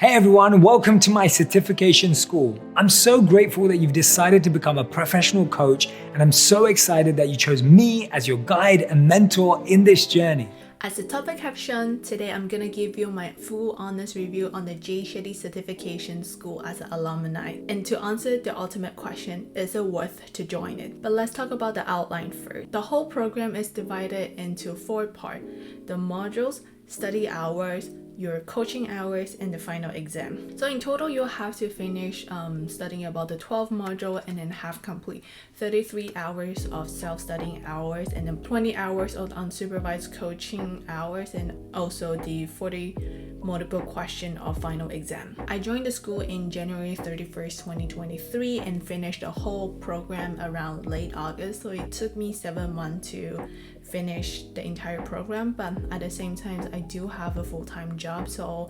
Hey everyone, welcome to my certification school. I'm so grateful that you've decided to become a professional coach, and I'm so excited that you chose me as your guide and mentor in this journey. As the topic have shown, today I'm gonna give you my full honest review on the Shetty certification school as an alumni. And to answer the ultimate question, is it worth to join it? But let's talk about the outline first. The whole program is divided into 4 parts: the modules, study hours, your coaching hours, and the final exam. So in total, you'll have to finish studying about the 12 module and then have complete 33 hours of self-studying hours, and then 20 hours of unsupervised coaching hours, and also the 40 multiple question of final exam. I joined the school in January 31st, 2023 and finished the whole program around late August. So it took me 7 months to finish the entire program, but at the same time I do have a full-time job, so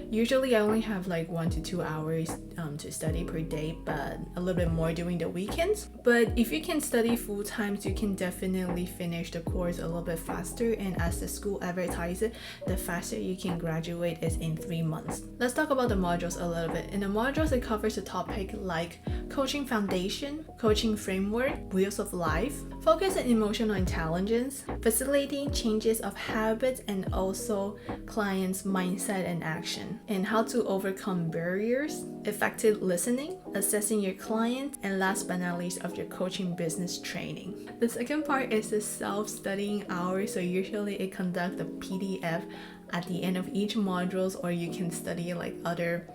usually I only have like 1 to 2 hours to study per day, but a little bit more during the weekends. But if you can study full-time, you can definitely finish the course a little bit faster, and as the school advertises, the faster you can graduate is in 3 months. Let's talk about the modules a little bit. In the modules, it covers a topic like coaching foundation, coaching framework, wheels of life, focus and emotional intelligence, facilitating changes of habits, and also clients' mindset and action, and how to overcome barriers, effective listening, assessing your client, and last but not least of your coaching business training. The second part is the self-studying hours. So usually it conducts a PDF at the end of each modules, or you can study like other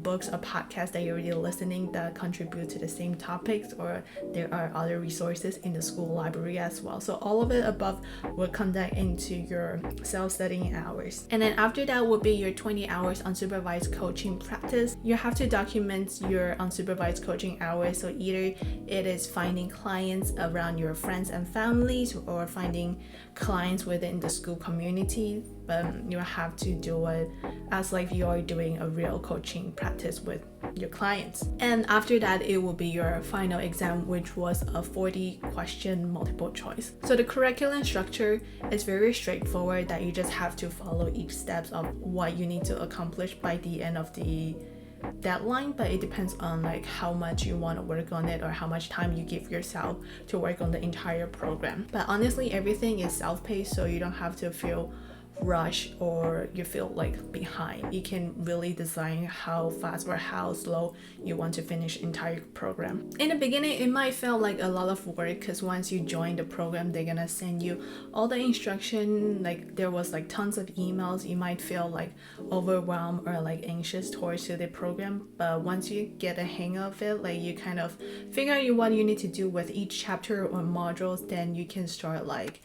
books or podcasts that you're already listening that contribute to the same topics, or there are other resources in the school library as well. So all of it above will conduct into your self-studying hours. And then after that will be your 20 hours unsupervised coaching practice. You have to document your unsupervised coaching hours. So either it is finding clients around your friends and families, or finding clients within the school community, but you have to do it as like you are doing a real coaching practice with your clients. And after that, it will be your final exam, which was a 40 question multiple choice. So the curriculum structure is very straightforward, that you just have to follow each steps of what you need to accomplish by the end of the deadline, but it depends on like how much you want to work on it, or how much time you give yourself to work on the entire program. But honestly, everything is self-paced, so you don't have to feel rush or you feel like behind. You can really design how fast or how slow you want to finish entire program. In the beginning, it might feel like a lot of work, because once you join the program, they're gonna send you all the instruction. Like there was like tons of emails. You might feel like overwhelmed or like anxious towards the program, but once you get a hang of it, like you kind of figure out what you need to do with each chapter or modules, then you can start like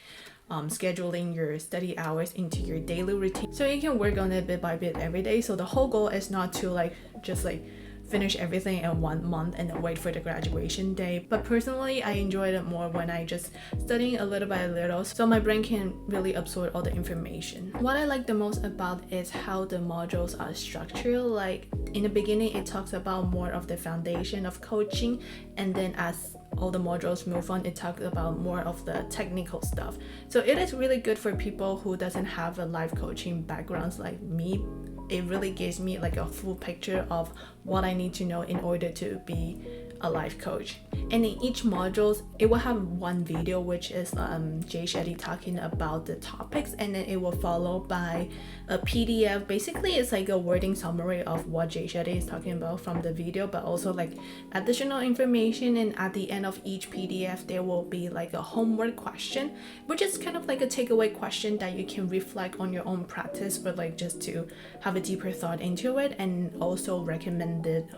scheduling your study hours into your daily routine, so you can work on it bit by bit every day. So the whole goal is not to like just like finish everything in 1 month and then wait for the graduation day. But personally, I enjoyed it more when I just studying a little by little, so my brain can really absorb all the information. What I like the most about is how the modules are structured. Like in the beginning, it talks about more of the foundation of coaching, and then as all the modules move on, it talks about more of the technical stuff. So it is really good for people who doesn't have a life coaching backgrounds like me. It really gives me like a full picture of what I need to know in order to be a life coach. And in each modules, it will have one video, which is Shetty talking about the topics, and then it will follow by a PDF. Basically, it's like a wording summary of what Shetty is talking about from the video, but also like additional information. And at the end of each PDF, there will be like a homework question, which is kind of like a takeaway question that you can reflect on your own practice, or like just to have a deeper thought into it. And also recommended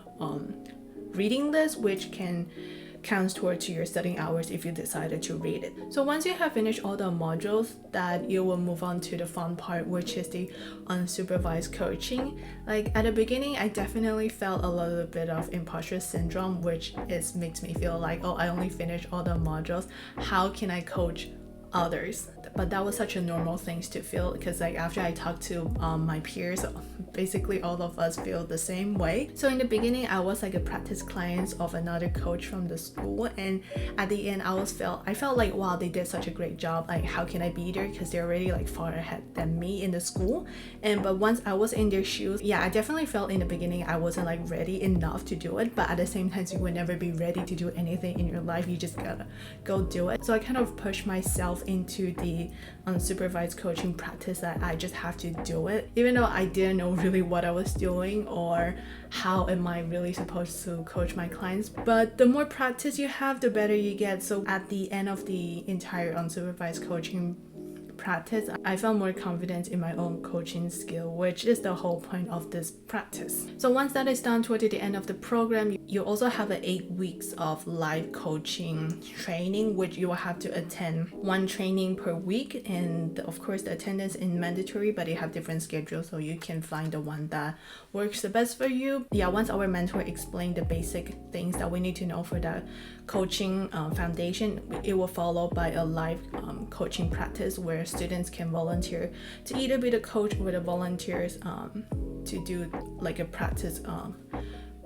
reading list, which can counts towards your studying hours if you decided to read it. So once you have finished all the modules, that you will move on to the fun part, which is the unsupervised coaching. Like at the beginning, I definitely felt a little bit of imposter syndrome, which makes me feel like, oh, I only finished all the modules. How can I coach others. But that was such a normal thing to feel, because like after I talked to my peers, basically all of us feel the same way. So in the beginning, I was like a practice client of another coach from the school, and at the end I felt like, wow, they did such a great job, like how can I be there, because they're already like far ahead than me in the school. But once I was in their shoes, yeah, I definitely felt in the beginning I wasn't like ready enough to do it, but at the same time you will never be ready to do anything in your life. You just gotta go do it. So I kind of pushed myself into the unsupervised coaching practice, that I just have to do it, even though I didn't know really what I was doing or how am I really supposed to coach my clients. But the more practice you have, the better you get. So at the end of the entire unsupervised coaching practice, I felt more confident in my own coaching skill, which is the whole point of this practice. So once that is done toward the end of the program, you also have 8 weeks of live coaching training, which you will have to attend 1 training per week. And of course the attendance is mandatory, but they have different schedules, so you can find the one that works the best for you. Yeah, once our mentor explained the basic things that we need to know for the coaching foundation, it will follow by a live coaching practice where students can volunteer to either be the coach or the volunteers to do like a practice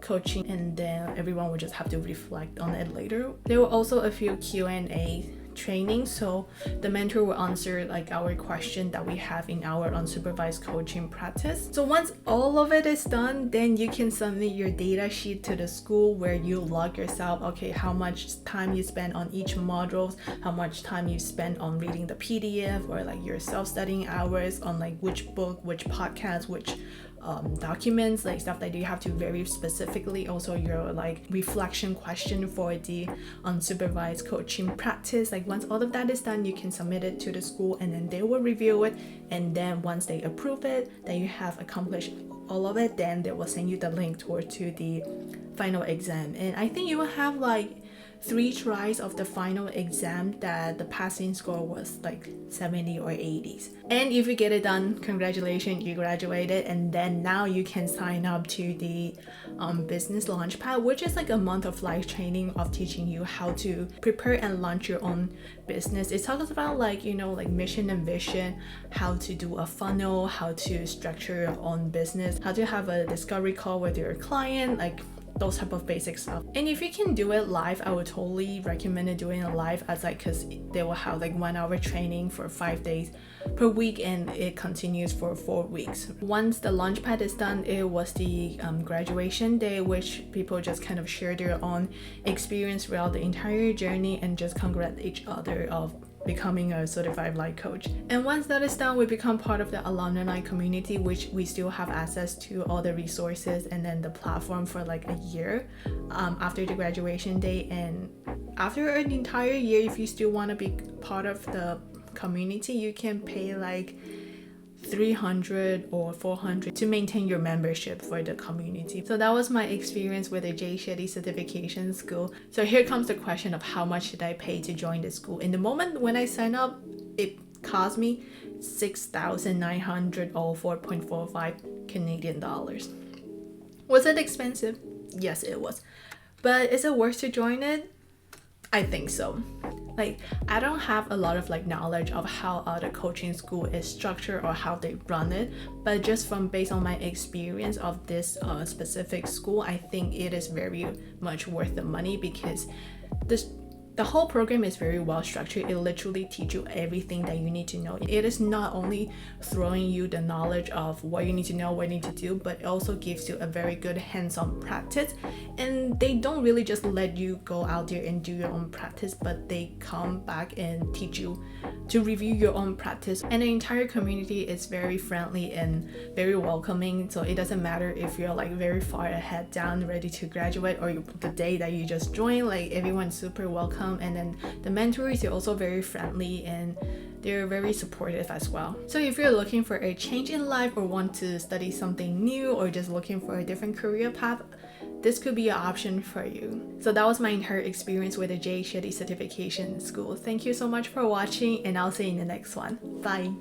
coaching, and then everyone will just have to reflect on it later. There were also a few Q&A training, so the mentor will answer like our question that we have in our unsupervised coaching practice. So once all of it is done, then you can submit your data sheet to the school where you log yourself, okay, how much time you spend on each modules, how much time you spend on reading the PDF, or like your self-studying hours on like which book, which podcast, which documents, like stuff that you have to very specifically. Also your like reflection question for the unsupervised coaching practice. Like once all of that is done, you can submit it to the school, and then they will review it, and then once they approve it, then you have accomplished all of it, then they will send you the link toward to the final exam. And I think you will have like 3 tries of the final exam that the passing score was like 70 or 80s. And if you get it done, congratulations, you graduated, and then now you can sign up to the business launchpad, which is like a month of live training of teaching you how to prepare and launch your own business. It talks about like, you know, like mission and vision, how to do a funnel, how to structure your own business, how to have a discovery call with your client, like those type of basic stuff. And if you can do it live, I would totally recommend it doing it live, as like, because they will have like 1 hour training for 5 days per week, and it continues for 4 weeks. Once the launchpad is done, it was the graduation day, which people just kind of share their own experience throughout the entire journey and just congratulate each other of becoming a certified life coach. And once that is done, we become part of the alumni community, which we still have access to all the resources and then the platform for like a year after the graduation day. And after an entire year, if you still want to be part of the community, you can pay like $300 or $400 to maintain your membership for the community. So that was my experience with the Shetty certification school. So here comes the question of how much should I pay to join the school. In the moment when I signed up, it cost me $6,900 or 4.45 Canadian dollars. Was it expensive? Yes, it was. But is it worth to join it? I think so. Like, I don't have a lot of like knowledge of how other coaching school is structured or how they run it, but just from based on my experience of this specific school, I think it is very much worth the money, because the whole program is very well structured. It literally teaches you everything that you need to know. It is not only throwing you the knowledge of what you need to know, what you need to do, but it also gives you a very good hands-on practice. And they don't really just let you go out there and do your own practice, but they come back and teach you to review your own practice. And the entire community is very friendly and very welcoming. So it doesn't matter if you're like very far ahead down, ready to graduate, or the day that you just joined, like everyone's super welcome. And then the mentors are also very friendly and they're very supportive as well. So if you're looking for a change in life or want to study something new or just looking for a different career path, this could be an option for you. So that was my entire experience with the Shetty certification school. Thank you so much for watching, and I'll see you in the next one. Bye.